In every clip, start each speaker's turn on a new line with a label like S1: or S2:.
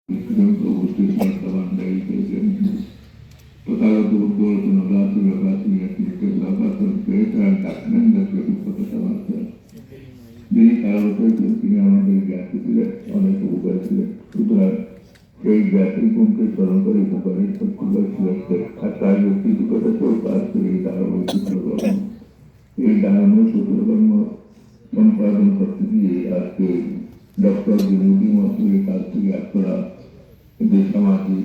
S1: Students overseas Bardhaman meditation. Total Guru Navratri activities Lava great and tremendous Potamaster. যিনি কারো তিনি আমাদের জ্ঞাতি ছিলেন, অনেক উপকার ছিলেন। সুতরাং সেই জ্ঞাতির গুণকে স্মরণ করে উপকারের শক্তিবার ছিলেন আর তার ব্যক্তিগতকেও পাশ করে এই দারুণ সূত্রকর্ম এই দারুণ সূত্রকর্ম সম্পাদন করতে গিয়ে আজকে ডক্টর বিনোদী মন্ত্রীর কাছ থেকে আপনারা যে সামাজিক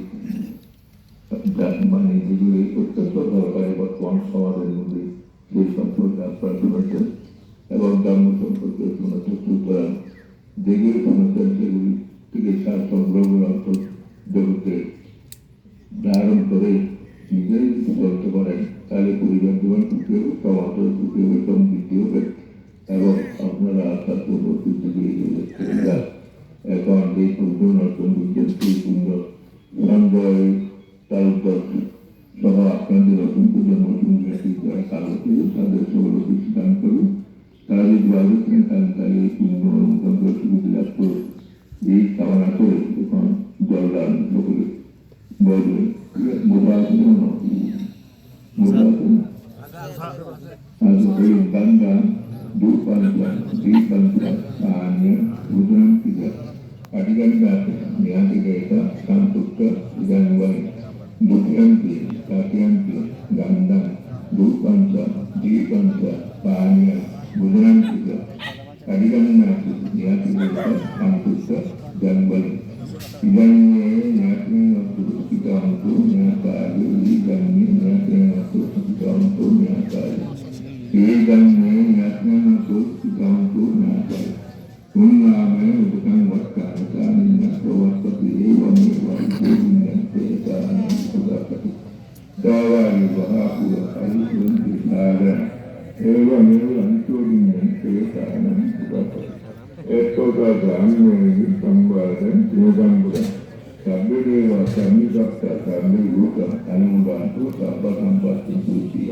S1: মানে যেগুলি অত্যন্ত দরকারি বর্তমান সমাজের মধ্যে সেই সম্পর্কে আপনারা শুনেছেন এবং ধর্ম সম্পর্কে শুনেছেন। সুতরাং যেগুলি শুনেছেন সেগুলি থেকে সার সংগ্রহ অর্থ জগতে ধারণ করে নিজেই চলতে পারেন, তাহলে পরিবার জীবন সুখী হবে, সমাজ সুখী হবে, সমৃদ্ধি হবে এবং আপনারা আস্থার পরবর্তীতে এখন যে সুন্দর নতুন বিজ্ঞান সেই সুন্দর সঞ্জয় তালুকদার সহ আপনাদের নতুন প্রজন্ম সুন্দর কালো থেকে তাদের সকল কিছু দান করুন। তারা যদি ভালো করেন তাহলে সুন্দর অনুতন্ত্র সুবিধা লাভ করুন। এই কামনা করে এখন জলদান সকলে বলবেন বোঝা আছে ganda dupanta dipanta anya budram tiga adiganda nyati gaita santukka ganwai dupyanti katyanti ganda dupanta dipanta anya budram tiga adiganda nyati gaita santukka ganwai idanye nyati waktu kita untuk nyata adu idanye nyati waktu kita untuk nyata adu idanye nyati waktu kita untuk nyata adu unlame bukan waktu kami waktu ini wami waktu ini kita waktu dawari bahaku hari ini ada ewan itu ini kita waktu itu kami tambahkan mudah-mudahan kami kami dapat kami bukan kami bantu dapat tambah institusi